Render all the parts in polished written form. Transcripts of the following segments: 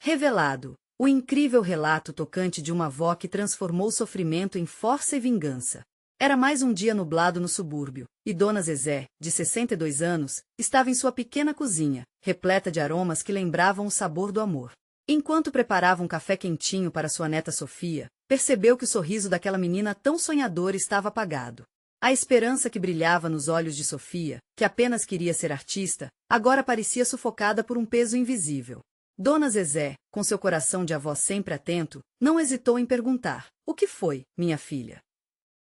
Revelado. O incrível relato tocante de uma avó que transformou sofrimento em força e vingança. Era mais um dia nublado no subúrbio, e Dona Zezé, de 62 anos, estava em sua pequena cozinha, repleta de aromas que lembravam o sabor do amor. Enquanto preparava um café quentinho para sua neta Sofia, percebeu que o sorriso daquela menina tão sonhadora estava apagado. A esperança que brilhava nos olhos de Sofia, que apenas queria ser artista, agora parecia sufocada por um peso invisível. Dona Zezé, com seu coração de avó sempre atento, não hesitou em perguntar: "O que foi, minha filha?"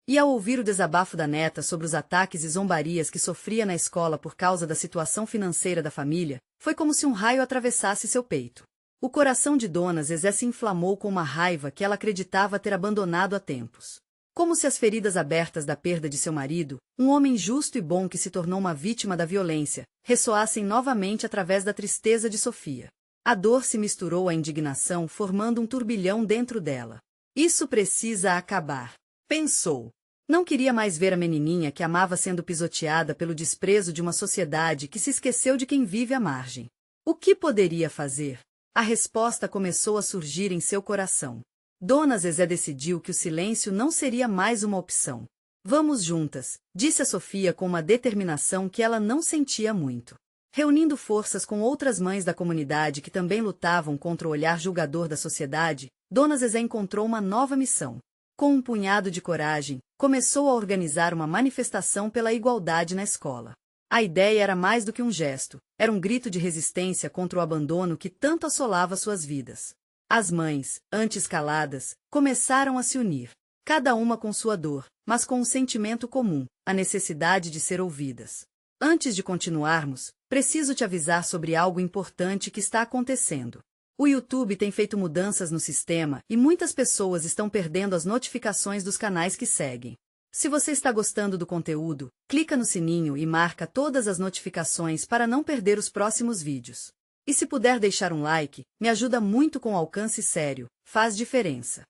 E ao ouvir o desabafo da neta sobre os ataques e zombarias que sofria na escola por causa da situação financeira da família, foi como se um raio atravessasse seu peito. O coração de Dona Zezé se inflamou com uma raiva que ela acreditava ter abandonado há tempos. Como se as feridas abertas da perda de seu marido, um homem justo e bom que se tornou uma vítima da violência, ressoassem novamente através da tristeza de Sofia. A dor se misturou à indignação, formando um turbilhão dentro dela. Isso precisa acabar, pensou. Não queria mais ver a menininha que amava sendo pisoteada pelo desprezo de uma sociedade que se esqueceu de quem vive à margem. O que poderia fazer? A resposta começou a surgir em seu coração. Dona Zezé decidiu que o silêncio não seria mais uma opção. "Vamos juntas", disse a Sofia com uma determinação que ela não sentia muito. Reunindo forças com outras mães da comunidade que também lutavam contra o olhar julgador da sociedade, Dona Zezé encontrou uma nova missão. Com um punhado de coragem, começou a organizar uma manifestação pela igualdade na escola. A ideia era mais do que um gesto, era um grito de resistência contra o abandono que tanto assolava suas vidas. As mães, antes caladas, começaram a se unir, cada uma com sua dor, mas com um sentimento comum, a necessidade de ser ouvidas. "Antes de continuarmos, preciso te avisar sobre algo importante que está acontecendo. O YouTube tem feito mudanças no sistema e muitas pessoas estão perdendo as notificações dos canais que seguem. Se você está gostando do conteúdo, clica no sininho e marca todas as notificações para não perder os próximos vídeos. E se puder deixar um like, me ajuda muito com alcance sério, faz diferença.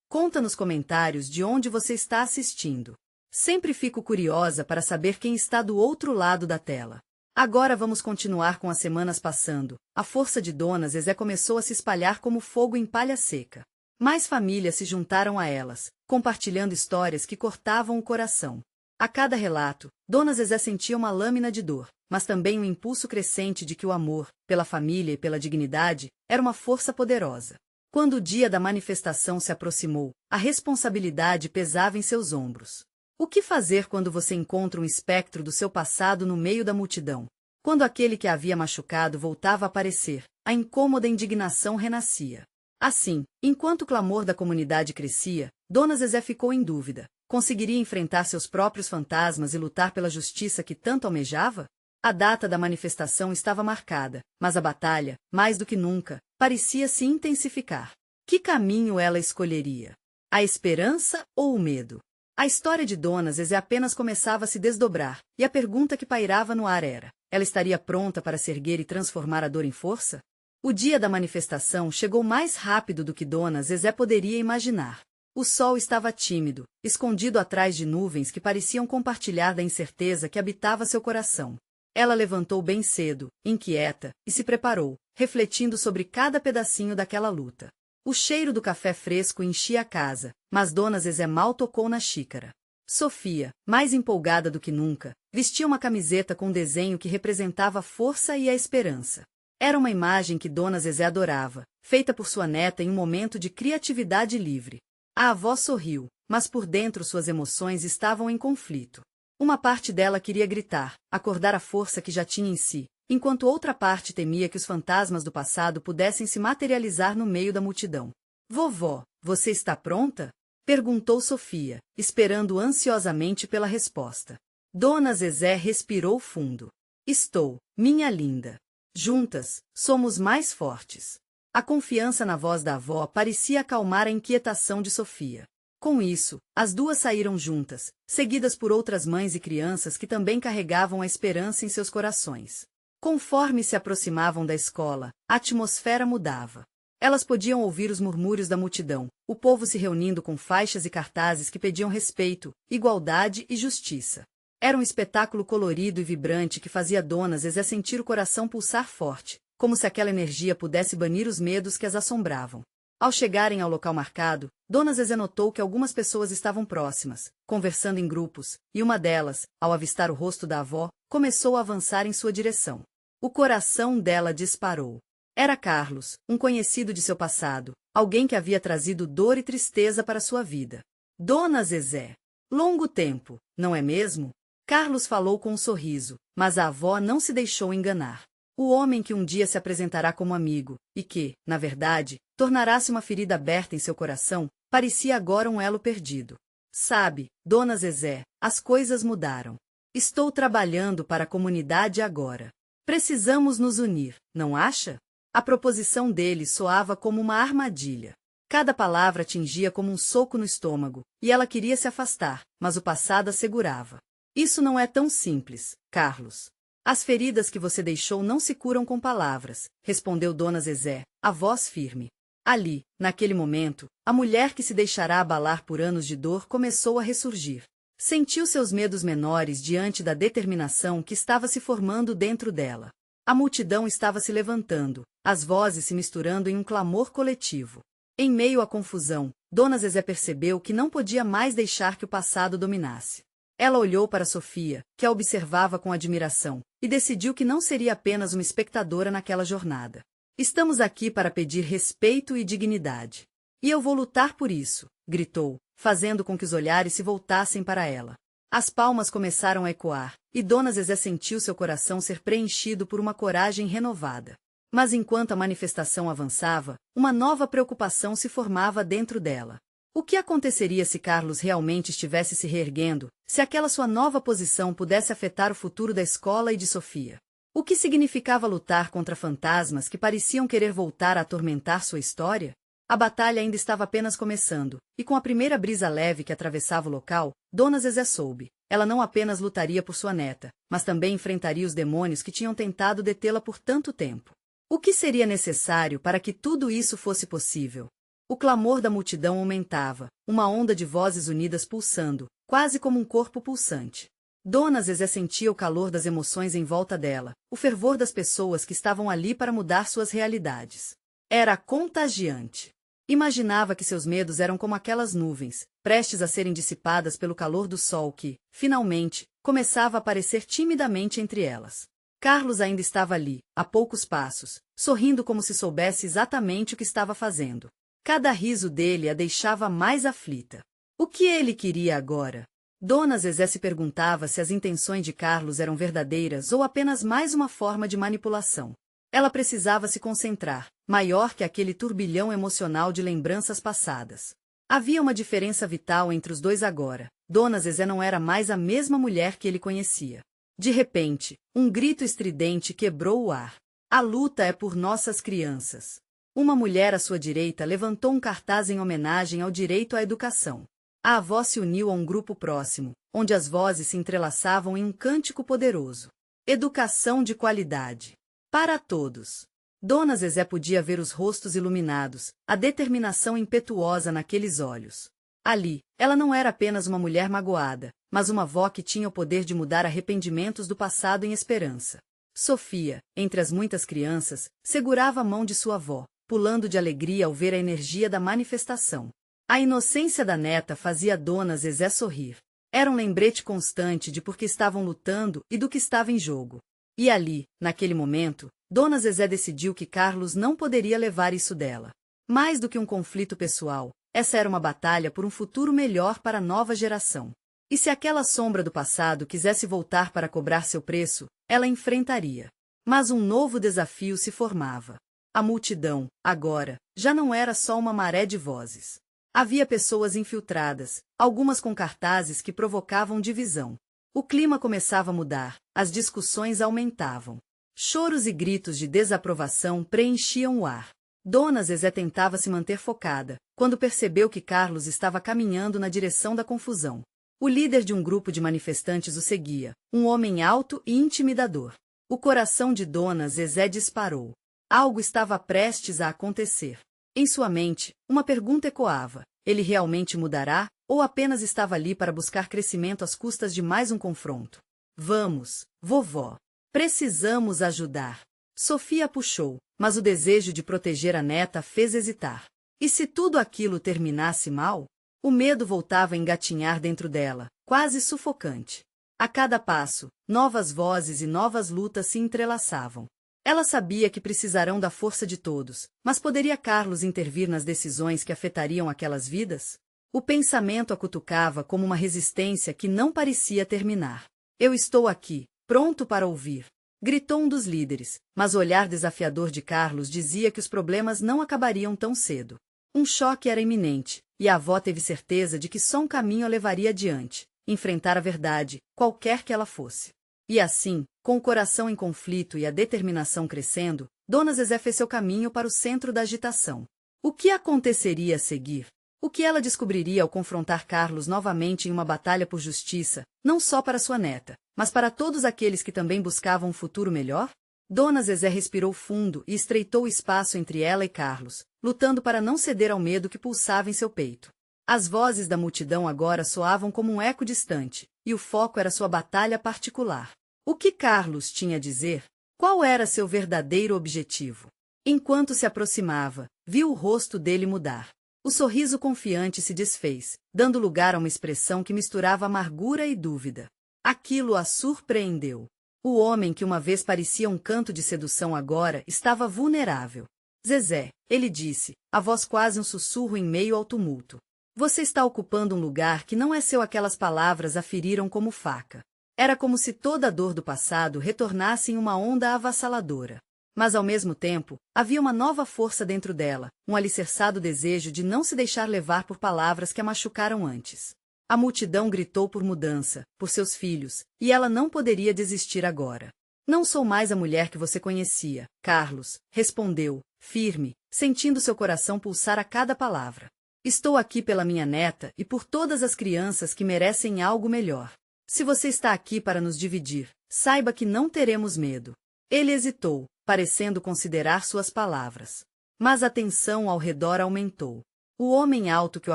Conta nos comentários de onde você está assistindo. Sempre fico curiosa para saber quem está do outro lado da tela. Agora vamos continuar com as semanas passando. A força de Dona Zezé começou a se espalhar como fogo em palha seca. Mais famílias se juntaram a elas, compartilhando histórias que cortavam o coração. A cada relato, Dona Zezé sentia uma lâmina de dor, mas também um impulso crescente de que o amor, pela família e pela dignidade, era uma força poderosa. Quando o dia da manifestação se aproximou, a responsabilidade pesava em seus ombros. O que fazer quando você encontra um espectro do seu passado no meio da multidão? Quando aquele que a havia machucado voltava a aparecer, a incômoda indignação renascia. Assim, enquanto o clamor da comunidade crescia, Dona Zezé ficou em dúvida. Conseguiria enfrentar seus próprios fantasmas e lutar pela justiça que tanto almejava? A data da manifestação estava marcada, mas a batalha, mais do que nunca, parecia se intensificar. Que caminho ela escolheria? A esperança ou o medo? A história de Dona Zezé apenas começava a se desdobrar, e a pergunta que pairava no ar era: ela estaria pronta para se erguer e transformar a dor em força? O dia da manifestação chegou mais rápido do que Dona Zezé poderia imaginar. O sol estava tímido, escondido atrás de nuvens que pareciam compartilhar da incerteza que habitava seu coração. Ela levantou bem cedo, inquieta, e se preparou, refletindo sobre cada pedacinho daquela luta. O cheiro do café fresco enchia a casa, mas Dona Zezé mal tocou na xícara. Sofia, mais empolgada do que nunca, vestia uma camiseta com um desenho que representava a força e a esperança. Era uma imagem que Dona Zezé adorava, feita por sua neta em um momento de criatividade livre. A avó sorriu, mas por dentro suas emoções estavam em conflito. Uma parte dela queria gritar, acordar a força que já tinha em si, enquanto outra parte temia que os fantasmas do passado pudessem se materializar no meio da multidão. "Vovó, você está pronta?" perguntou Sofia, esperando ansiosamente pela resposta. Dona Zezé respirou fundo. "Estou, minha linda. Juntas, somos mais fortes." A confiança na voz da avó parecia acalmar a inquietação de Sofia. Com isso, as duas saíram juntas, seguidas por outras mães e crianças que também carregavam a esperança em seus corações. Conforme se aproximavam da escola, a atmosfera mudava. Elas podiam ouvir os murmúrios da multidão, o povo se reunindo com faixas e cartazes que pediam respeito, igualdade e justiça. Era um espetáculo colorido e vibrante que fazia Dona Zezé sentir o coração pulsar forte, como se aquela energia pudesse banir os medos que as assombravam. Ao chegarem ao local marcado, Dona Zezé notou que algumas pessoas estavam próximas, conversando em grupos, e uma delas, ao avistar o rosto da avó, começou a avançar em sua direção. O coração dela disparou. Era Carlos, um conhecido de seu passado, alguém que havia trazido dor e tristeza para sua vida. Dona Zezé. Longo tempo, não é mesmo? Carlos falou com um sorriso, mas a avó não se deixou enganar. O homem que um dia se apresentará como amigo, e que, na verdade, tornará-se uma ferida aberta em seu coração, parecia agora um elo perdido. Sabe, Dona Zezé, as coisas mudaram. Estou trabalhando para a comunidade agora. Precisamos nos unir, não acha? A proposição dele soava como uma armadilha. Cada palavra atingia como um soco no estômago, e ela queria se afastar, mas o passado a segurava. Isso não é tão simples, Carlos. As feridas que você deixou não se curam com palavras, respondeu Dona Zezé, a voz firme. Ali, naquele momento, a mulher que se deixará abalar por anos de dor começou a ressurgir. Sentiu seus medos menores diante da determinação que estava se formando dentro dela. A multidão estava se levantando, as vozes se misturando em um clamor coletivo. Em meio à confusão, Dona Zezé percebeu que não podia mais deixar que o passado dominasse. Ela olhou para Sofia, que a observava com admiração, e decidiu que não seria apenas uma espectadora naquela jornada. Estamos aqui para pedir respeito e dignidade. E eu vou lutar por isso, gritou, fazendo com que os olhares se voltassem para ela. As palmas começaram a ecoar, e Dona Zezé sentiu seu coração ser preenchido por uma coragem renovada. Mas enquanto a manifestação avançava, uma nova preocupação se formava dentro dela. O que aconteceria se Carlos realmente estivesse se reerguendo, se aquela sua nova posição pudesse afetar o futuro da escola e de Sofia? O que significava lutar contra fantasmas que pareciam querer voltar a atormentar sua história? A batalha ainda estava apenas começando, e com a primeira brisa leve que atravessava o local, Dona Zezé soube. Ela não apenas lutaria por sua neta, mas também enfrentaria os demônios que tinham tentado detê-la por tanto tempo. O que seria necessário para que tudo isso fosse possível? O clamor da multidão aumentava, uma onda de vozes unidas pulsando, quase como um corpo pulsante. Dona Zezé sentia o calor das emoções em volta dela, o fervor das pessoas que estavam ali para mudar suas realidades. Era contagiante. Imaginava que seus medos eram como aquelas nuvens, prestes a serem dissipadas pelo calor do sol que, finalmente, começava a aparecer timidamente entre elas. Carlos ainda estava ali, a poucos passos, sorrindo como se soubesse exatamente o que estava fazendo. Cada riso dele a deixava mais aflita. O que ele queria agora? Dona Zezé se perguntava se as intenções de Carlos eram verdadeiras ou apenas mais uma forma de manipulação. Ela precisava se concentrar, maior que aquele turbilhão emocional de lembranças passadas. Havia uma diferença vital entre os dois agora. Dona Zezé não era mais a mesma mulher que ele conhecia. De repente, um grito estridente quebrou o ar. A luta é por nossas crianças. Uma mulher à sua direita levantou um cartaz em homenagem ao direito à educação. A avó se uniu a um grupo próximo, onde as vozes se entrelaçavam em um cântico poderoso. Educação de qualidade. Para todos. Dona Zezé podia ver os rostos iluminados, a determinação impetuosa naqueles olhos. Ali, ela não era apenas uma mulher magoada, mas uma avó que tinha o poder de mudar arrependimentos do passado em esperança. Sofia, entre as muitas crianças, segurava a mão de sua avó, pulando de alegria ao ver a energia da manifestação. A inocência da neta fazia Dona Zezé sorrir. Era um lembrete constante de por que estavam lutando e do que estava em jogo. E ali, naquele momento, Dona Zezé decidiu que Carlos não poderia levar isso dela. Mais do que um conflito pessoal, essa era uma batalha por um futuro melhor para a nova geração. E se aquela sombra do passado quisesse voltar para cobrar seu preço, ela enfrentaria. Mas um novo desafio se formava. A multidão, agora, já não era só uma maré de vozes. Havia pessoas infiltradas, algumas com cartazes que provocavam divisão. O clima começava a mudar, as discussões aumentavam. Choros e gritos de desaprovação preenchiam o ar. Dona Zezé tentava se manter focada, quando percebeu que Carlos estava caminhando na direção da confusão. O líder de um grupo de manifestantes o seguia, um homem alto e intimidador. O coração de Dona Zezé disparou. Algo estava prestes a acontecer. Em sua mente, uma pergunta ecoava: ele realmente mudará, ou apenas estava ali para buscar crescimento às custas de mais um confronto? Vamos, vovó. Precisamos ajudar. Sofia a puxou, mas o desejo de proteger a neta a fez hesitar. E se tudo aquilo terminasse mal? O medo voltava a engatinhar dentro dela, quase sufocante. A cada passo, novas vozes e novas lutas se entrelaçavam. Ela sabia que precisarão da força de todos, mas poderia Carlos intervir nas decisões que afetariam aquelas vidas? O pensamento a cutucava como uma resistência que não parecia terminar. Eu estou aqui, pronto para ouvir, gritou um dos líderes, mas o olhar desafiador de Carlos dizia que os problemas não acabariam tão cedo. Um choque era iminente, e a avó teve certeza de que só um caminho a levaria adiante, enfrentar a verdade, qualquer que ela fosse. E assim, com o coração em conflito e a determinação crescendo, Dona Zezé fez seu caminho para o centro da agitação. O que aconteceria a seguir? O que ela descobriria ao confrontar Carlos novamente em uma batalha por justiça, não só para sua neta, mas para todos aqueles que também buscavam um futuro melhor? Dona Zezé respirou fundo e estreitou o espaço entre ela e Carlos, lutando para não ceder ao medo que pulsava em seu peito. As vozes da multidão agora soavam como um eco distante, e o foco era sua batalha particular. O que Carlos tinha a dizer? Qual era seu verdadeiro objetivo? Enquanto se aproximava, viu o rosto dele mudar. O sorriso confiante se desfez, dando lugar a uma expressão que misturava amargura e dúvida. Aquilo a surpreendeu. O homem que uma vez parecia um canto de sedução agora estava vulnerável. Zezé, ele disse, a voz quase um sussurro em meio ao tumulto. Você está ocupando um lugar que não é seu. Aquelas palavras a feriram como faca. Era como se toda a dor do passado retornasse em uma onda avassaladora. Mas ao mesmo tempo, havia uma nova força dentro dela, um alicerçado desejo de não se deixar levar por palavras que a machucaram antes. A multidão gritou por mudança, por seus filhos, e ela não poderia desistir agora. Não sou mais a mulher que você conhecia, Carlos, respondeu, firme, sentindo seu coração pulsar a cada palavra. Estou aqui pela minha neta e por todas as crianças que merecem algo melhor. Se você está aqui para nos dividir, saiba que não teremos medo. Ele hesitou, parecendo considerar suas palavras. Mas a tensão ao redor aumentou. O homem alto que o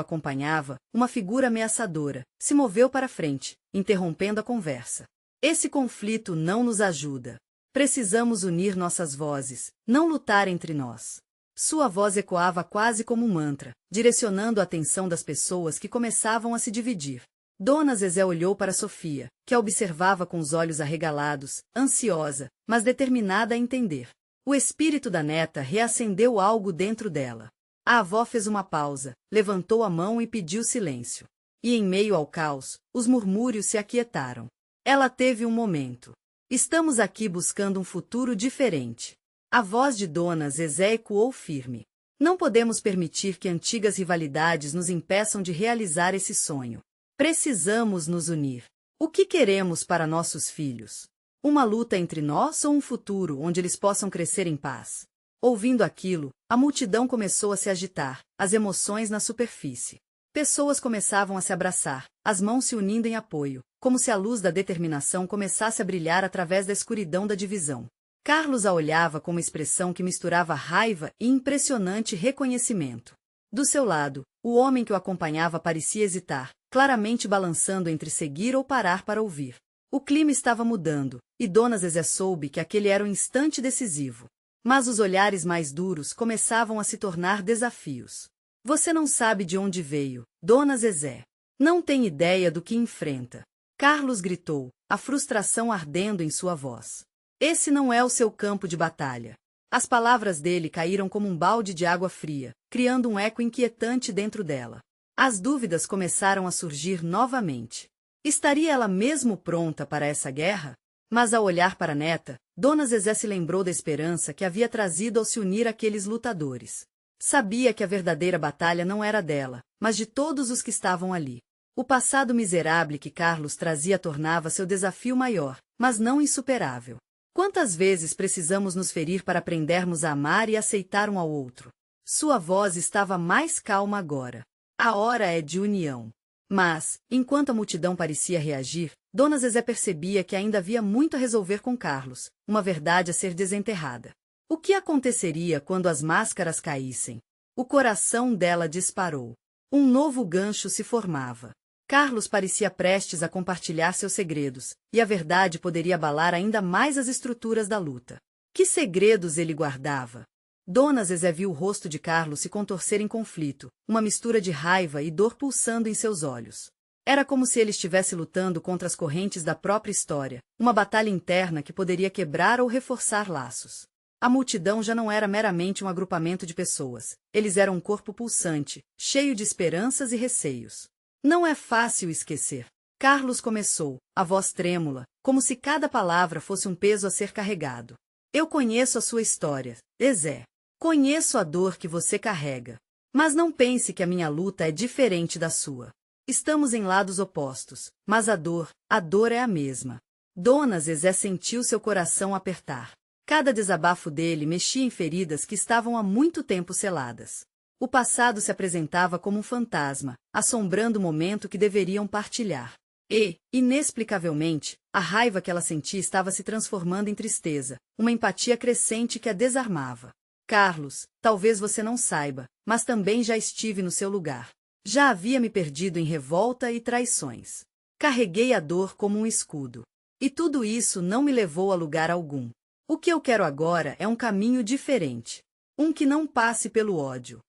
acompanhava, uma figura ameaçadora, se moveu para frente, interrompendo a conversa. Esse conflito não nos ajuda. Precisamos unir nossas vozes, não lutar entre nós. Sua voz ecoava quase como um mantra, direcionando a atenção das pessoas que começavam a se dividir. Dona Zezé olhou para Sofia, que a observava com os olhos arregalados, ansiosa, mas determinada a entender. O espírito da neta reacendeu algo dentro dela. A avó fez uma pausa, levantou a mão e pediu silêncio. E em meio ao caos, os murmúrios se aquietaram. Ela teve um momento. Estamos aqui buscando um futuro diferente. A voz de Dona Zezé ecoou firme. Não podemos permitir que antigas rivalidades nos impeçam de realizar esse sonho. Precisamos nos unir. O que queremos para nossos filhos? Uma luta entre nós ou um futuro onde eles possam crescer em paz? Ouvindo aquilo, a multidão começou a se agitar, as emoções na superfície. Pessoas começavam a se abraçar, as mãos se unindo em apoio, como se a luz da determinação começasse a brilhar através da escuridão da divisão. Carlos a olhava com uma expressão que misturava raiva e impressionante reconhecimento. Do seu lado, o homem que o acompanhava parecia hesitar, claramente balançando entre seguir ou parar para ouvir. O clima estava mudando, e Dona Zezé soube que aquele era um instante decisivo. Mas os olhares mais duros começavam a se tornar desafios. Você não sabe de onde veio, Dona Zezé. Não tem ideia do que enfrenta. Carlos gritou, a frustração ardendo em sua voz. Esse não é o seu campo de batalha. As palavras dele caíram como um balde de água fria, criando um eco inquietante dentro dela. As dúvidas começaram a surgir novamente. Estaria ela mesmo pronta para essa guerra? Mas ao olhar para a neta, Dona Zezé se lembrou da esperança que havia trazido ao se unir àqueles lutadores. Sabia que a verdadeira batalha não era dela, mas de todos os que estavam ali. O passado miserável que Carlos trazia tornava seu desafio maior, mas não insuperável. Quantas vezes precisamos nos ferir para aprendermos a amar e aceitar um ao outro? Sua voz estava mais calma agora. A hora é de união. Mas, enquanto a multidão parecia reagir, Dona Zezé percebia que ainda havia muito a resolver com Carlos, uma verdade a ser desenterrada. O que aconteceria quando as máscaras caíssem? O coração dela disparou. Um novo gancho se formava. Carlos parecia prestes a compartilhar seus segredos, e a verdade poderia abalar ainda mais as estruturas da luta. Que segredos ele guardava? Dona Zezé viu o rosto de Carlos se contorcer em conflito, uma mistura de raiva e dor pulsando em seus olhos. Era como se ele estivesse lutando contra as correntes da própria história, uma batalha interna que poderia quebrar ou reforçar laços. A multidão já não era meramente um agrupamento de pessoas, eles eram um corpo pulsante, cheio de esperanças e receios. Não é fácil esquecer. Carlos começou, a voz trêmula, como se cada palavra fosse um peso a ser carregado. Eu conheço a sua história, Zezé. Conheço a dor que você carrega. Mas não pense que a minha luta é diferente da sua. Estamos em lados opostos, mas a dor é a mesma. Dona Zezé sentiu seu coração apertar. Cada desabafo dele mexia em feridas que estavam há muito tempo seladas. O passado se apresentava como um fantasma, assombrando o momento que deveriam partilhar. E, inexplicavelmente, a raiva que ela sentia estava se transformando em tristeza, uma empatia crescente que a desarmava. Carlos, talvez você não saiba, mas também já estive no seu lugar. Já havia me perdido em revolta e traições. Carreguei a dor como um escudo. E tudo isso não me levou a lugar algum. O que eu quero agora é um caminho diferente. Um que não passe pelo ódio.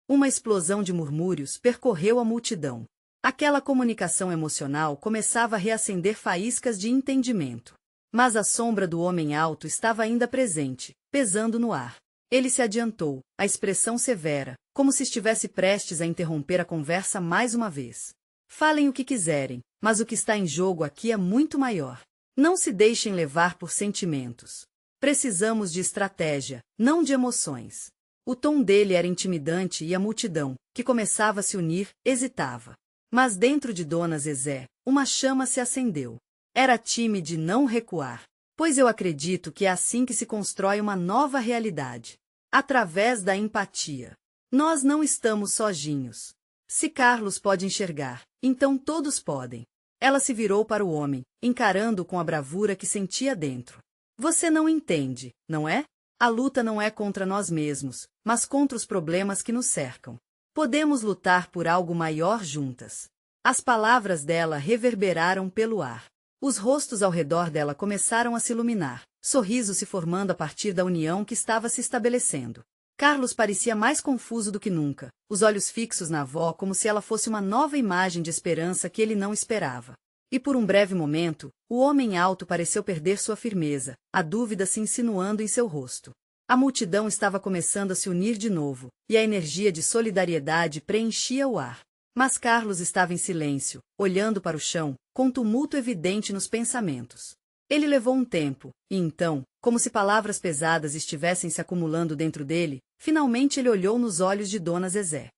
Uma explosão de murmúrios percorreu a multidão. Aquela comunicação emocional começava a reacender faíscas de entendimento. Mas a sombra do homem alto estava ainda presente, pesando no ar. Ele se adiantou, a expressão severa, como se estivesse prestes a interromper a conversa mais uma vez. Falem o que quiserem, mas o que está em jogo aqui é muito maior. Não se deixem levar por sentimentos. Precisamos de estratégia, não de emoções. O tom dele era intimidante e a multidão, que começava a se unir, hesitava. Mas dentro de Dona Zezé, uma chama se acendeu. Era time de não recuar. Pois eu acredito que é assim que se constrói uma nova realidade. Através da empatia. Nós não estamos sozinhos. Se Carlos pode enxergar, então todos podem. Ela se virou para o homem, encarando-o com a bravura que sentia dentro. Você não entende, não é? A luta não é contra nós mesmos, mas contra os problemas que nos cercam. Podemos lutar por algo maior juntas. As palavras dela reverberaram pelo ar. Os rostos ao redor dela começaram a se iluminar, sorrisos se formando a partir da união que estava se estabelecendo. Carlos parecia mais confuso do que nunca, os olhos fixos na avó como se ela fosse uma nova imagem de esperança que ele não esperava. E por um breve momento, o homem alto pareceu perder sua firmeza, a dúvida se insinuando em seu rosto. A multidão estava começando a se unir de novo, e a energia de solidariedade preenchia o ar. Mas Carlos estava em silêncio, olhando para o chão, com tumulto evidente nos pensamentos. Ele levou um tempo, e então, como se palavras pesadas estivessem se acumulando dentro dele, finalmente ele olhou nos olhos de Dona Zezé.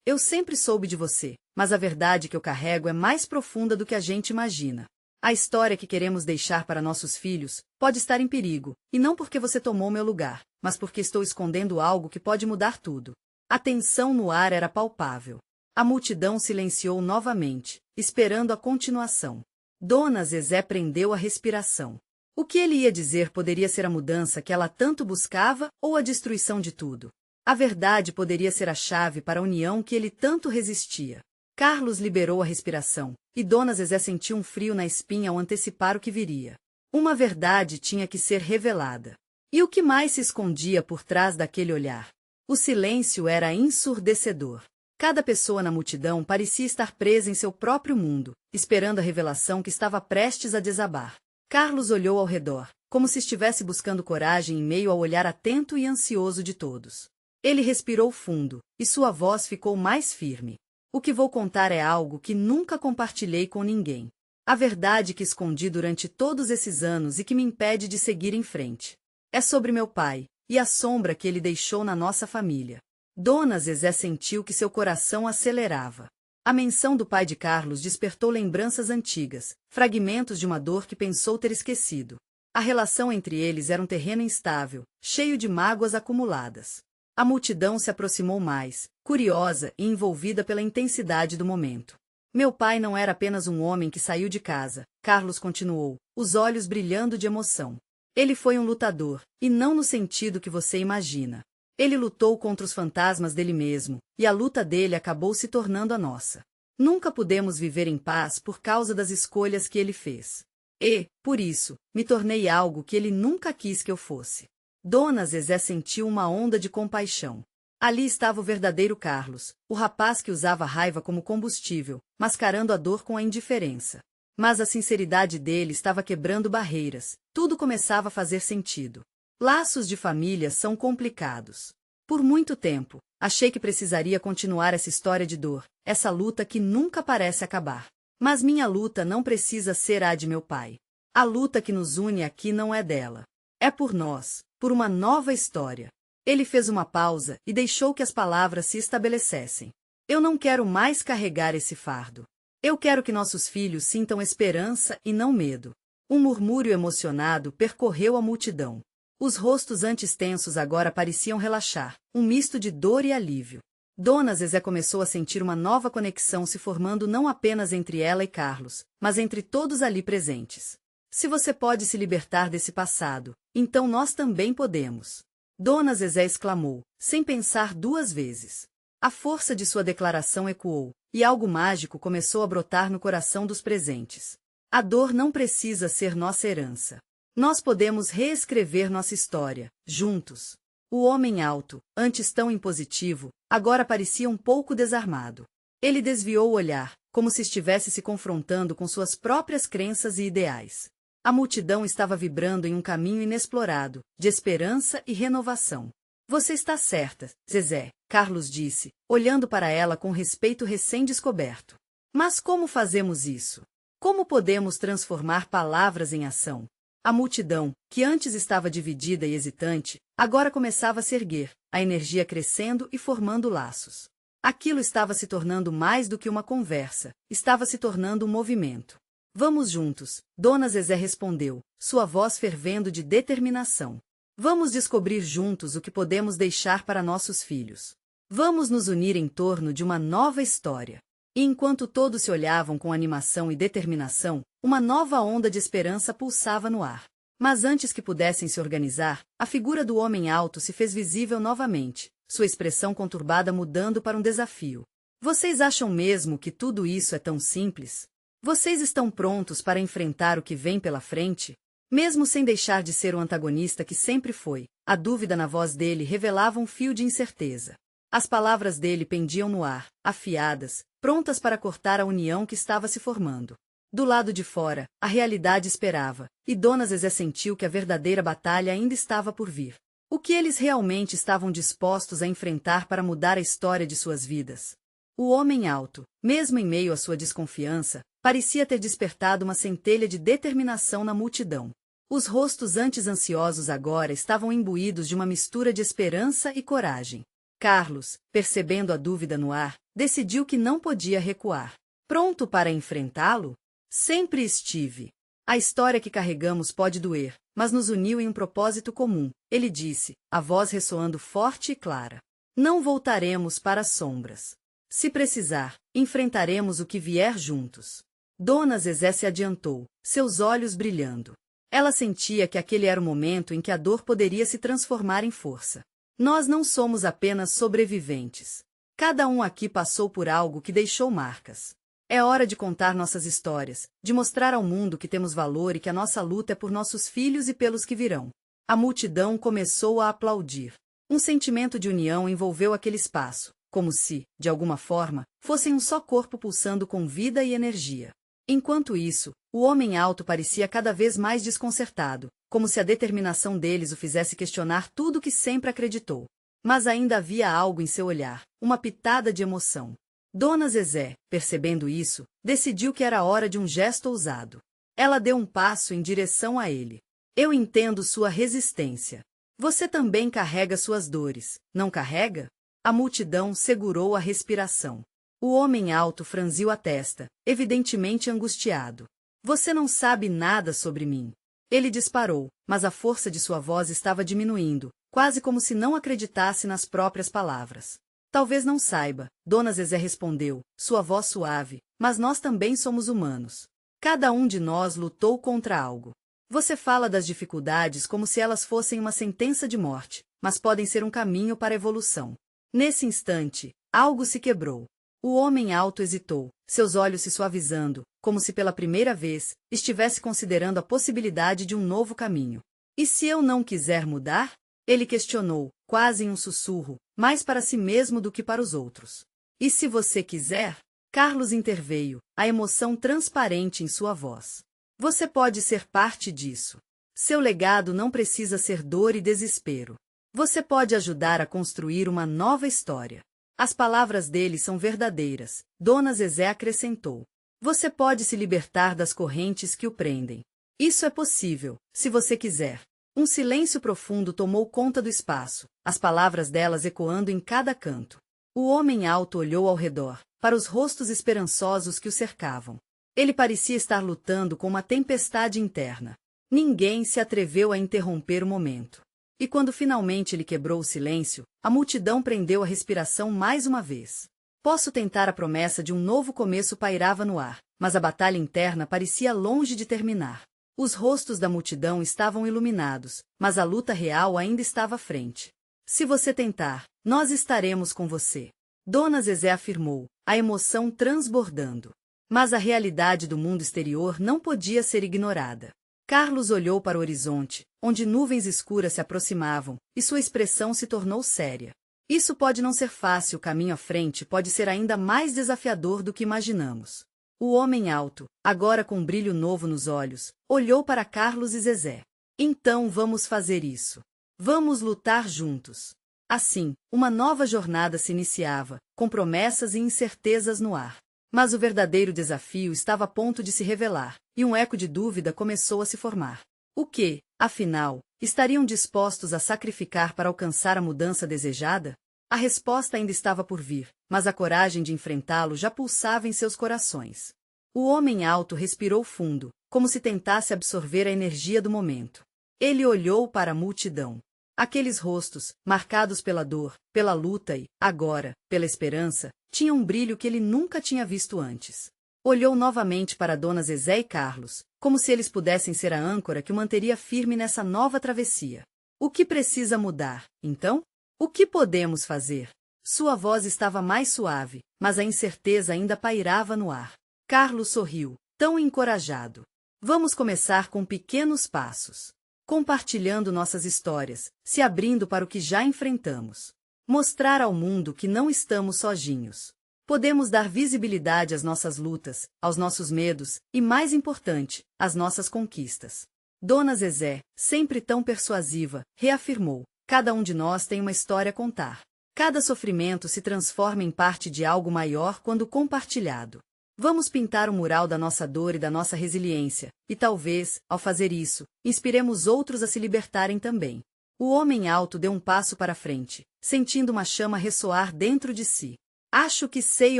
Eu sempre soube de você, mas a verdade que eu carrego é mais profunda do que a gente imagina. A história que queremos deixar para nossos filhos pode estar em perigo, e não porque você tomou meu lugar, mas porque estou escondendo algo que pode mudar tudo. A tensão no ar era palpável. A multidão silenciou novamente, esperando a continuação. Dona Zezé prendeu a respiração. O que ele ia dizer poderia ser a mudança que ela tanto buscava ou a destruição de tudo. A verdade poderia ser a chave para a união que ele tanto resistia. Carlos liberou a respiração, e Dona Zezé sentiu um frio na espinha ao antecipar o que viria. Uma verdade tinha que ser revelada. E o que mais se escondia por trás daquele olhar? O silêncio era ensurdecedor. Cada pessoa na multidão parecia estar presa em seu próprio mundo, esperando a revelação que estava prestes a desabar. Carlos olhou ao redor, como se estivesse buscando coragem em meio ao olhar atento e ansioso de todos. Ele respirou fundo, e sua voz ficou mais firme. O que vou contar é algo que nunca compartilhei com ninguém. A verdade que escondi durante todos esses anos e que me impede de seguir em frente. É sobre meu pai, e a sombra que ele deixou na nossa família. Dona Zezé sentiu que seu coração acelerava. A menção do pai de Carlos despertou lembranças antigas, fragmentos de uma dor que pensou ter esquecido. A relação entre eles era um terreno instável, cheio de mágoas acumuladas. A multidão se aproximou mais, curiosa e envolvida pela intensidade do momento. Meu pai não era apenas um homem que saiu de casa, Carlos continuou, os olhos brilhando de emoção. Ele foi um lutador, e não no sentido que você imagina. Ele lutou contra os fantasmas dele mesmo, e a luta dele acabou se tornando a nossa. Nunca pudemos viver em paz por causa das escolhas que ele fez. E, por isso, me tornei algo que ele nunca quis que eu fosse. Dona Zezé sentiu uma onda de compaixão. Ali estava o verdadeiro Carlos, o rapaz que usava a raiva como combustível, mascarando a dor com a indiferença. Mas a sinceridade dele estava quebrando barreiras, tudo começava a fazer sentido. Laços de família são complicados. Por muito tempo, achei que precisaria continuar essa história de dor, essa luta que nunca parece acabar. Mas minha luta não precisa ser a de meu pai. A luta que nos une aqui não é dela. É por nós, por uma nova história. Ele fez uma pausa e deixou que as palavras se estabelecessem. Eu não quero mais carregar esse fardo. Eu quero que nossos filhos sintam esperança e não medo. Um murmúrio emocionado percorreu a multidão. Os rostos antes tensos agora pareciam relaxar, um misto de dor e alívio. Dona Zezé começou a sentir uma nova conexão se formando não apenas entre ela e Carlos, mas entre todos ali presentes. Se você pode se libertar desse passado, então nós também podemos. Dona Zezé exclamou, sem pensar duas vezes. A força de sua declaração ecoou, e algo mágico começou a brotar no coração dos presentes. A dor não precisa ser nossa herança. Nós podemos reescrever nossa história, juntos. O homem alto, antes tão impositivo, agora parecia um pouco desarmado. Ele desviou o olhar, como se estivesse se confrontando com suas próprias crenças e ideais. A multidão estava vibrando em um caminho inexplorado, de esperança e renovação. Você está certa, Zezé, Carlos disse, olhando para ela com respeito recém-descoberto. Mas como fazemos isso? Como podemos transformar palavras em ação? A multidão, que antes estava dividida e hesitante, agora começava a se erguer, a energia crescendo e formando laços. Aquilo estava se tornando mais do que uma conversa, estava se tornando um movimento. Vamos juntos, Dona Zezé respondeu, sua voz fervendo de determinação. Vamos descobrir juntos o que podemos deixar para nossos filhos. Vamos nos unir em torno de uma nova história. E enquanto todos se olhavam com animação e determinação, uma nova onda de esperança pulsava no ar. Mas antes que pudessem se organizar, a figura do homem alto se fez visível novamente, sua expressão conturbada mudando para um desafio. Vocês acham mesmo que tudo isso é tão simples? Vocês estão prontos para enfrentar o que vem pela frente? Mesmo sem deixar de ser o antagonista que sempre foi, a dúvida na voz dele revelava um fio de incerteza. As palavras dele pendiam no ar, afiadas, prontas para cortar a união que estava se formando. Do lado de fora, a realidade esperava, e Dona Zezé sentiu que a verdadeira batalha ainda estava por vir. O que eles realmente estavam dispostos a enfrentar para mudar a história de suas vidas? O homem alto, mesmo em meio à sua desconfiança, parecia ter despertado uma centelha de determinação na multidão. Os rostos antes ansiosos agora estavam imbuídos de uma mistura de esperança e coragem. Carlos, percebendo a dúvida no ar, decidiu que não podia recuar. Pronto para enfrentá-lo? Sempre estive. A história que carregamos pode doer, mas nos uniu em um propósito comum, ele disse, a voz ressoando forte e clara. Não voltaremos para as sombras. Se precisar, enfrentaremos o que vier juntos. Dona Zezé se adiantou, seus olhos brilhando. Ela sentia que aquele era o momento em que a dor poderia se transformar em força. Nós não somos apenas sobreviventes. Cada um aqui passou por algo que deixou marcas. É hora de contar nossas histórias, de mostrar ao mundo que temos valor e que a nossa luta é por nossos filhos e pelos que virão. A multidão começou a aplaudir. Um sentimento de união envolveu aquele espaço, como se, de alguma forma, fossem um só corpo pulsando com vida e energia. Enquanto isso, o homem alto parecia cada vez mais desconcertado, como se a determinação deles o fizesse questionar tudo que sempre acreditou. Mas ainda havia algo em seu olhar, uma pitada de emoção. Dona Zezé, percebendo isso, decidiu que era hora de um gesto ousado. Ela deu um passo em direção a ele. Eu entendo sua resistência. Você também carrega suas dores, não carrega? A multidão segurou a respiração. O homem alto franziu a testa, evidentemente angustiado. Você não sabe nada sobre mim. Ele disparou, mas a força de sua voz estava diminuindo, quase como se não acreditasse nas próprias palavras. Talvez não saiba, Dona Zezé respondeu, sua voz suave, mas nós também somos humanos. Cada um de nós lutou contra algo. Você fala das dificuldades como se elas fossem uma sentença de morte, mas podem ser um caminho para a evolução. Nesse instante, algo se quebrou. O homem alto hesitou, seus olhos se suavizando, como se pela primeira vez estivesse considerando a possibilidade de um novo caminho. E se eu não quiser mudar? Ele questionou, quase em um sussurro, mais para si mesmo do que para os outros. E se você quiser? Carlos interveio, a emoção transparente em sua voz. Você pode ser parte disso. Seu legado não precisa ser dor e desespero. Você pode ajudar a construir uma nova história. As palavras dele são verdadeiras, Dona Zezé acrescentou. Você pode se libertar das correntes que o prendem. Isso é possível, se você quiser. Um silêncio profundo tomou conta do espaço, as palavras delas ecoando em cada canto. O homem alto olhou ao redor, para os rostos esperançosos que o cercavam. Ele parecia estar lutando com uma tempestade interna. Ninguém se atreveu a interromper o momento. E quando finalmente ele quebrou o silêncio, a multidão prendeu a respiração mais uma vez. Posso tentar a promessa de um novo começo pairava no ar, mas a batalha interna parecia longe de terminar. Os rostos da multidão estavam iluminados, mas a luta real ainda estava à frente. Se você tentar, nós estaremos com você. Dona Zezé afirmou, a emoção transbordando. Mas a realidade do mundo exterior não podia ser ignorada. Carlos olhou para o horizonte, onde nuvens escuras se aproximavam, e sua expressão se tornou séria. Isso pode não ser fácil, o caminho à frente pode ser ainda mais desafiador do que imaginamos. O homem alto, agora com um brilho novo nos olhos, olhou para Carlos e Zezé. Então vamos fazer isso. Vamos lutar juntos. Assim, uma nova jornada se iniciava, com promessas e incertezas no ar. Mas o verdadeiro desafio estava a ponto de se revelar, e um eco de dúvida começou a se formar. O que, afinal, estariam dispostos a sacrificar para alcançar a mudança desejada? A resposta ainda estava por vir, mas a coragem de enfrentá-lo já pulsava em seus corações. O homem alto respirou fundo, como se tentasse absorver a energia do momento. Ele olhou para a multidão. Aqueles rostos, marcados pela dor, pela luta e, agora, pela esperança, tinham um brilho que ele nunca tinha visto antes. Olhou novamente para Dona Zezé e Carlos, como se eles pudessem ser a âncora que o manteria firme nessa nova travessia. O que precisa mudar, então? O que podemos fazer? Sua voz estava mais suave, mas a incerteza ainda pairava no ar. Carlos sorriu, tão encorajado. Vamos começar com pequenos passos. Compartilhando nossas histórias, se abrindo para o que já enfrentamos. Mostrar ao mundo que não estamos sozinhos. Podemos dar visibilidade às nossas lutas, aos nossos medos e, mais importante, às nossas conquistas. Dona Zezé, sempre tão persuasiva, reafirmou: cada um de nós tem uma história a contar. Cada sofrimento se transforma em parte de algo maior quando compartilhado. Vamos pintar o mural da nossa dor e da nossa resiliência, e talvez, ao fazer isso, inspiremos outros a se libertarem também. O homem alto deu um passo para frente, sentindo uma chama ressoar dentro de si. Acho que sei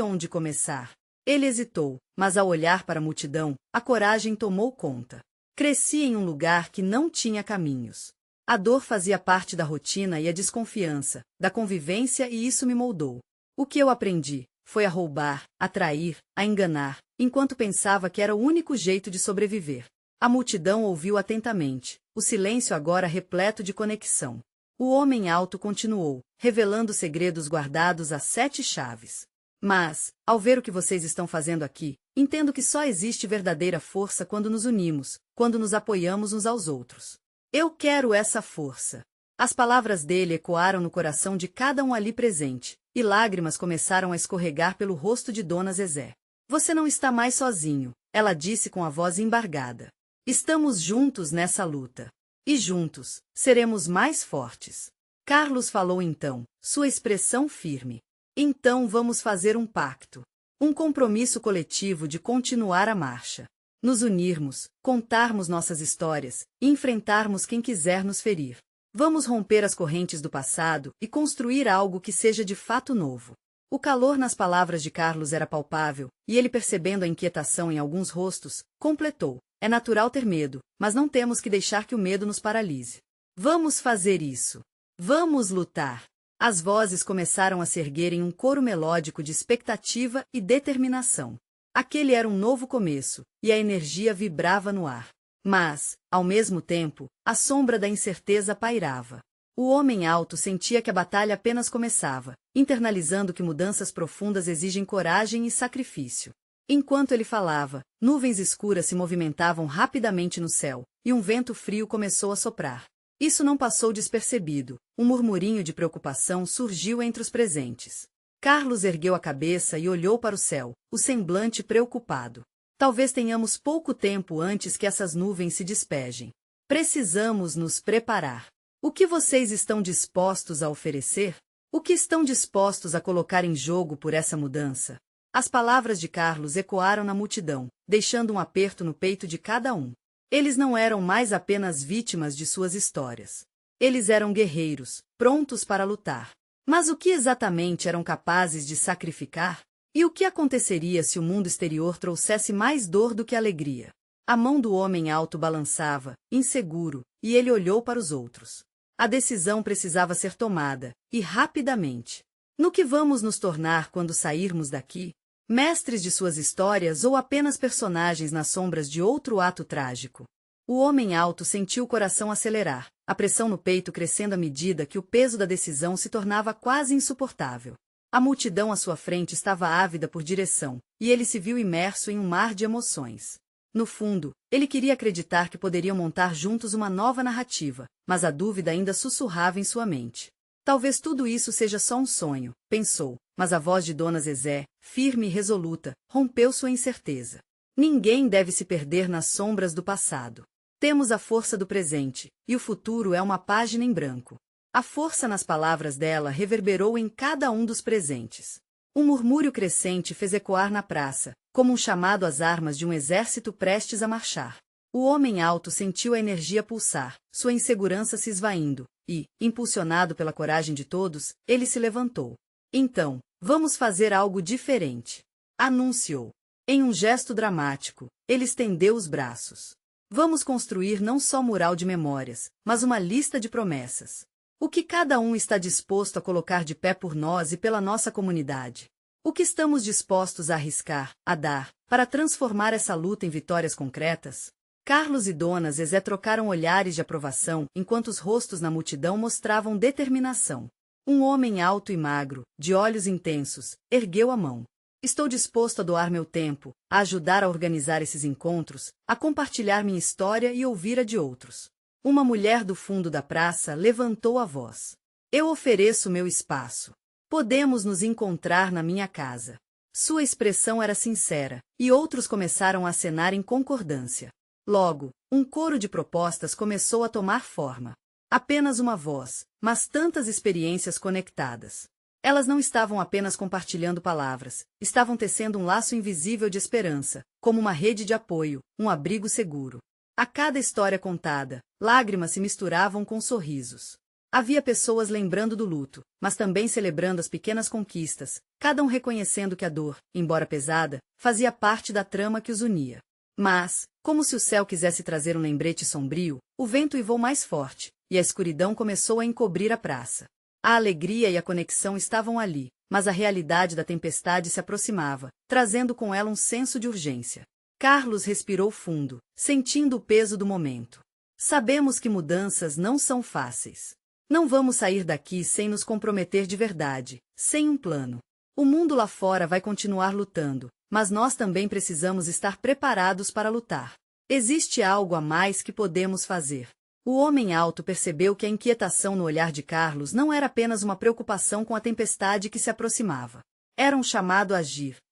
onde começar. Ele hesitou, mas ao olhar para a multidão, a coragem tomou conta. Cresci em um lugar que não tinha caminhos. A dor fazia parte da rotina e a desconfiança, da convivência, e isso me moldou. O que eu aprendi foi a roubar, a trair, a enganar, enquanto pensava que era o único jeito de sobreviver. A multidão ouviu atentamente, o silêncio agora repleto de conexão. O homem alto continuou, revelando segredos guardados a 7 chaves. Mas, ao ver o que vocês estão fazendo aqui, entendo que só existe verdadeira força quando nos unimos, quando nos apoiamos uns aos outros. Eu quero essa força. As palavras dele ecoaram no coração de cada um ali presente, e lágrimas começaram a escorregar pelo rosto de Dona Zezé. Você não está mais sozinho, ela disse com a voz embargada. Estamos juntos nessa luta. E juntos, seremos mais fortes. Carlos falou então, sua expressão firme. Então vamos fazer um pacto. Um compromisso coletivo de continuar a marcha. Nos unirmos, contarmos nossas histórias, e enfrentarmos quem quiser nos ferir. Vamos romper as correntes do passado e construir algo que seja de fato novo. O calor nas palavras de Carlos era palpável, e ele, percebendo a inquietação em alguns rostos, completou: é natural ter medo, mas não temos que deixar que o medo nos paralise. Vamos fazer isso. Vamos lutar. As vozes começaram a se erguer em um coro melódico de expectativa e determinação. Aquele era um novo começo, e a energia vibrava no ar. Mas, ao mesmo tempo, a sombra da incerteza pairava. O homem alto sentia que a batalha apenas começava, internalizando que mudanças profundas exigem coragem e sacrifício. Enquanto ele falava, nuvens escuras se movimentavam rapidamente no céu, e um vento frio começou a soprar. Isso não passou despercebido. Um murmurinho de preocupação surgiu entre os presentes. Carlos ergueu a cabeça e olhou para o céu, o semblante preocupado. Talvez tenhamos pouco tempo antes que essas nuvens se despejem. Precisamos nos preparar. O que vocês estão dispostos a oferecer? O que estão dispostos a colocar em jogo por essa mudança? As palavras de Carlos ecoaram na multidão, deixando um aperto no peito de cada um. Eles não eram mais apenas vítimas de suas histórias. Eles eram guerreiros, prontos para lutar. Mas o que exatamente eram capazes de sacrificar? E o que aconteceria se o mundo exterior trouxesse mais dor do que alegria? A mão do homem alto balançava, inseguro, e ele olhou para os outros. A decisão precisava ser tomada, e rapidamente. No que vamos nos tornar quando sairmos daqui? Mestres de suas histórias ou apenas personagens nas sombras de outro ato trágico? O homem alto sentiu o coração acelerar, a pressão no peito crescendo à medida que o peso da decisão se tornava quase insuportável. A multidão à sua frente estava ávida por direção, e ele se viu imerso em um mar de emoções. No fundo, ele queria acreditar que poderiam montar juntos uma nova narrativa, mas a dúvida ainda sussurrava em sua mente. Talvez tudo isso seja só um sonho, pensou, mas a voz de Dona Zezé, firme e resoluta, rompeu sua incerteza. Ninguém deve se perder nas sombras do passado. Temos a força do presente, e o futuro é uma página em branco. A força nas palavras dela reverberou em cada um dos presentes. Um murmúrio crescente fez ecoar na praça, como um chamado às armas de um exército prestes a marchar. O homem alto sentiu a energia pulsar, sua insegurança se esvaindo, e, impulsionado pela coragem de todos, ele se levantou. Então, vamos fazer algo diferente, anunciou. Em um gesto dramático, ele estendeu os braços. Vamos construir não só mural de memórias, mas uma lista de promessas. O que cada um está disposto a colocar de pé por nós e pela nossa comunidade? O que estamos dispostos a arriscar, a dar, para transformar essa luta em vitórias concretas? Carlos e Dona Zezé trocaram olhares de aprovação enquanto os rostos na multidão mostravam determinação. Um homem alto e magro, de olhos intensos, ergueu a mão. Estou disposto a doar meu tempo, a ajudar a organizar esses encontros, a compartilhar minha história e ouvir a de outros. Uma mulher do fundo da praça levantou a voz. Eu ofereço meu espaço. Podemos nos encontrar na minha casa. Sua expressão era sincera, e outros começaram a acenar em concordância. Logo, um coro de propostas começou a tomar forma. Apenas uma voz, mas tantas experiências conectadas. Elas não estavam apenas compartilhando palavras, estavam tecendo um laço invisível de esperança, como uma rede de apoio, um abrigo seguro. A cada história contada, lágrimas se misturavam com sorrisos. Havia pessoas lembrando do luto, mas também celebrando as pequenas conquistas, cada um reconhecendo que a dor, embora pesada, fazia parte da trama que os unia. Mas, como se o céu quisesse trazer um lembrete sombrio, o vento uivou mais forte, e a escuridão começou a encobrir a praça. A alegria e a conexão estavam ali, mas a realidade da tempestade se aproximava, trazendo com ela um senso de urgência. Carlos respirou fundo, sentindo o peso do momento. Sabemos que mudanças não são fáceis. Não vamos sair daqui sem nos comprometer de verdade, sem um plano. O mundo lá fora vai continuar lutando, mas nós também precisamos estar preparados para lutar. Existe algo a mais que podemos fazer. O homem alto percebeu que a inquietação no olhar de Carlos não era apenas uma preocupação com a tempestade que se aproximava. Era um chamado a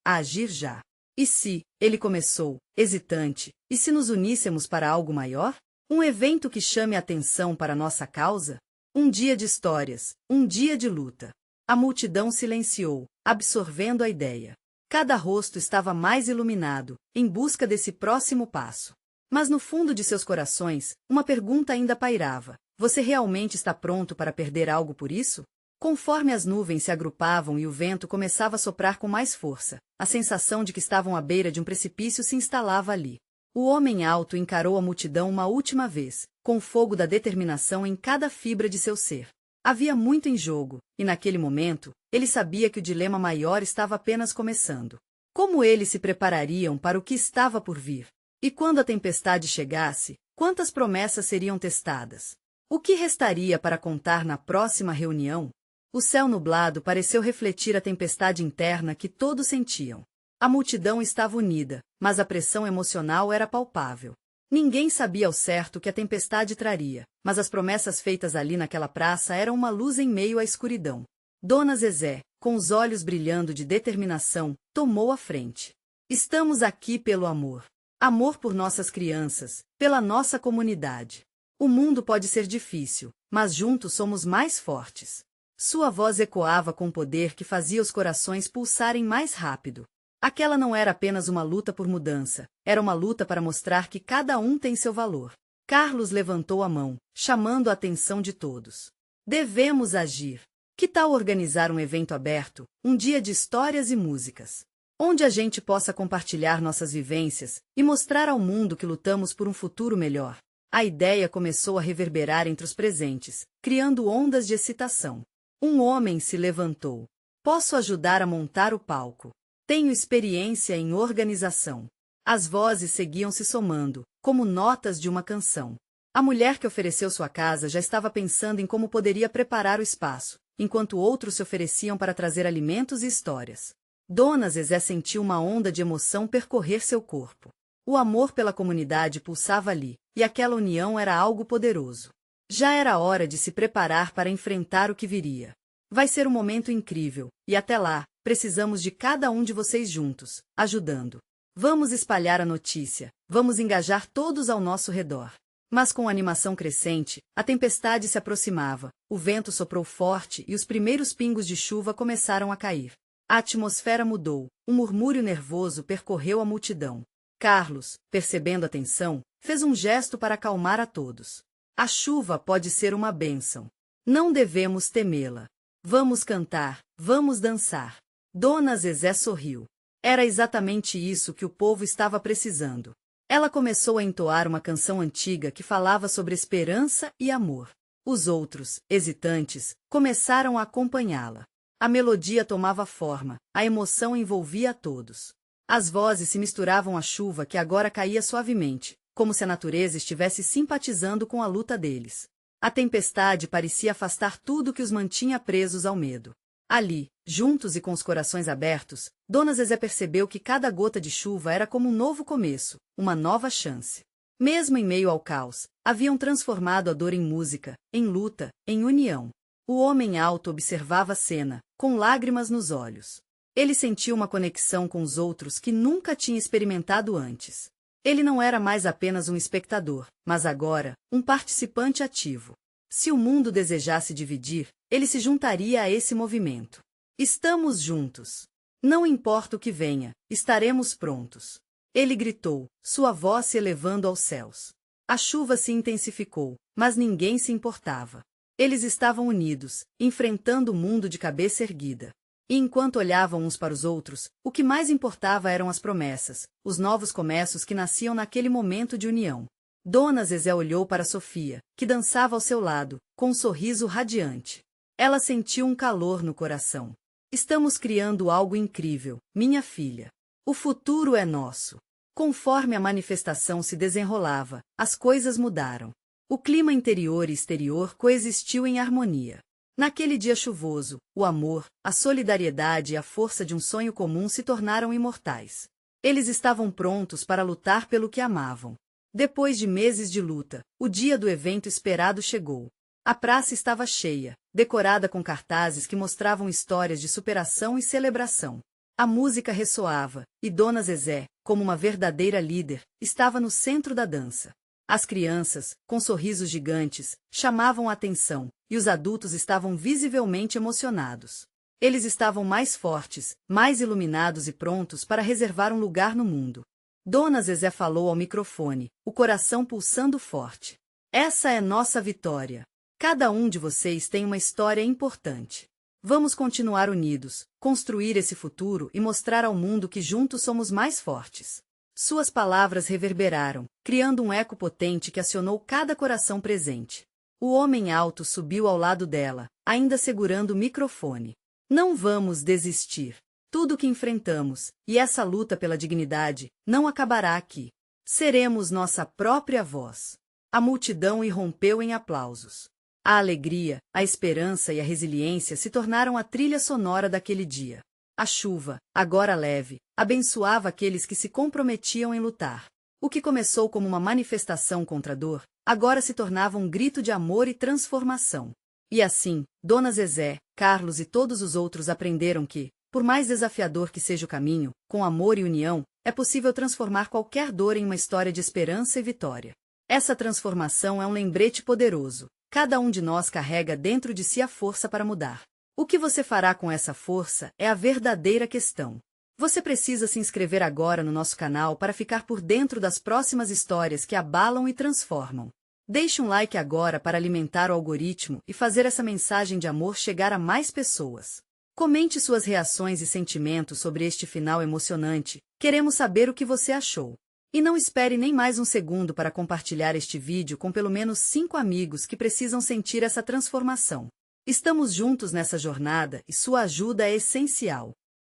agir já. E se, ele começou, hesitante, e se nos uníssemos para algo maior? Um evento que chame a atenção para nossa causa? Um dia de histórias, um dia de luta. A multidão silenciou, absorvendo a ideia. Cada rosto estava mais iluminado, em busca desse próximo passo. Mas no fundo de seus corações, uma pergunta ainda pairava. Você realmente está pronto para perder algo por isso? Conforme as nuvens se agrupavam e o vento começava a soprar com mais força, a sensação de que estavam à beira de um precipício se instalava ali. O homem alto encarou a multidão uma última vez, com o fogo da determinação em cada fibra de seu ser. Havia muito em jogo, e naquele momento, ele sabia que o dilema maior estava apenas começando. Como eles se preparariam para o que estava por vir? E quando a tempestade chegasse, quantas promessas seriam testadas? O que restaria para contar na próxima reunião? O céu nublado pareceu refletir a tempestade interna que todos sentiam. A multidão estava unida, mas a pressão emocional era palpável. Ninguém sabia ao certo o que a tempestade traria, mas as promessas feitas ali naquela praça eram uma luz em meio à escuridão. Dona Zezé, com os olhos brilhando de determinação, tomou a frente. Estamos aqui pelo amor. Amor por nossas crianças, pela nossa comunidade. O mundo pode ser difícil, mas juntos somos mais fortes. Sua voz ecoava com poder que fazia os corações pulsarem mais rápido. Aquela não era apenas uma luta por mudança, era uma luta para mostrar que cada um tem seu valor. Carlos levantou a mão, chamando a atenção de todos. Devemos agir. Que tal organizar um evento aberto, um dia de histórias e músicas, onde a gente possa compartilhar nossas vivências e mostrar ao mundo que lutamos por um futuro melhor? A ideia começou a reverberar entre os presentes, criando ondas de excitação. Um homem se levantou. Posso ajudar a montar o palco. Tenho experiência em organização. As vozes seguiam se somando, como notas de uma canção. A mulher que ofereceu sua casa já estava pensando em como poderia preparar o espaço, enquanto outros se ofereciam para trazer alimentos e histórias. Dona Zezé sentiu uma onda de emoção percorrer seu corpo. O amor pela comunidade pulsava ali, e aquela união era algo poderoso. Já era hora de se preparar para enfrentar o que viria. Vai ser um momento incrível, e até lá, precisamos de cada um de vocês juntos, ajudando. Vamos espalhar a notícia, vamos engajar todos ao nosso redor. Mas com a animação crescente, a tempestade se aproximava, o vento soprou forte e os primeiros pingos de chuva começaram a cair. A atmosfera mudou, um murmúrio nervoso percorreu a multidão. Carlos, percebendo a tensão, fez um gesto para acalmar a todos. A chuva pode ser uma bênção. Não devemos temê-la. Vamos cantar, vamos dançar. Dona Zezé sorriu. Era exatamente isso que o povo estava precisando. Ela começou a entoar uma canção antiga que falava sobre esperança e amor. Os outros, hesitantes, começaram a acompanhá-la. A melodia tomava forma, a emoção envolvia a todos. As vozes se misturavam à chuva que agora caía suavemente, como se a natureza estivesse simpatizando com a luta deles. A tempestade parecia afastar tudo que os mantinha presos ao medo. Ali, juntos e com os corações abertos, Dona Zezé percebeu que cada gota de chuva era como um novo começo, uma nova chance. Mesmo em meio ao caos, haviam transformado a dor em música, em luta, em união. O homem alto observava a cena, com lágrimas nos olhos. Ele sentiu uma conexão com os outros que nunca tinha experimentado antes. Ele não era mais apenas um espectador, mas agora, um participante ativo. Se o mundo desejasse dividir, ele se juntaria a esse movimento. Estamos juntos. Não importa o que venha, estaremos prontos. Ele gritou, sua voz se elevando aos céus. A chuva se intensificou, mas ninguém se importava. Eles estavam unidos, enfrentando o mundo de cabeça erguida. E enquanto olhavam uns para os outros, o que mais importava eram as promessas, os novos começos que nasciam naquele momento de união. Dona Zezé olhou para Sofia, que dançava ao seu lado, com um sorriso radiante. Ela sentiu um calor no coração. Estamos criando algo incrível, minha filha. O futuro é nosso. Conforme a manifestação se desenrolava, as coisas mudaram. O clima interior e exterior coexistiu em harmonia. Naquele dia chuvoso, o amor, a solidariedade e a força de um sonho comum se tornaram imortais. Eles estavam prontos para lutar pelo que amavam. Depois de meses de luta, o dia do evento esperado chegou. A praça estava cheia, decorada com cartazes que mostravam histórias de superação e celebração. A música ressoava, e Dona Zezé, como uma verdadeira líder, estava no centro da dança. As crianças, com sorrisos gigantes, chamavam a atenção, e os adultos estavam visivelmente emocionados. Eles estavam mais fortes, mais iluminados e prontos para reservar um lugar no mundo. Dona Zezé falou ao microfone, o coração pulsando forte. Essa é nossa vitória. Cada um de vocês tem uma história importante. Vamos continuar unidos, construir esse futuro e mostrar ao mundo que juntos somos mais fortes. Suas palavras reverberaram, criando um eco potente que acionou cada coração presente. O homem alto subiu ao lado dela, ainda segurando o microfone. Não vamos desistir. Tudo o que enfrentamos, e essa luta pela dignidade, não acabará aqui. Seremos nossa própria voz. A multidão irrompeu em aplausos. A alegria, a esperança e a resiliência se tornaram a trilha sonora daquele dia. A chuva, agora leve, abençoava aqueles que se comprometiam em lutar. O que começou como uma manifestação contra a dor, agora se tornava um grito de amor e transformação. E assim, Dona Zezé, Carlos e todos os outros aprenderam que, por mais desafiador que seja o caminho, com amor e união, é possível transformar qualquer dor em uma história de esperança e vitória. Essa transformação é um lembrete poderoso. Cada um de nós carrega dentro de si a força para mudar. O que você fará com essa força é a verdadeira questão. Você precisa se inscrever agora no nosso canal para ficar por dentro das próximas histórias que abalam e transformam. Deixe um like agora para alimentar o algoritmo e fazer essa mensagem de amor chegar a mais pessoas. Comente suas reações e sentimentos sobre este final emocionante. Queremos saber o que você achou. E não espere nem mais um segundo para compartilhar este vídeo com pelo menos 5 amigos que precisam sentir essa transformação. Estamos juntos nessa jornada e sua ajuda é essencial.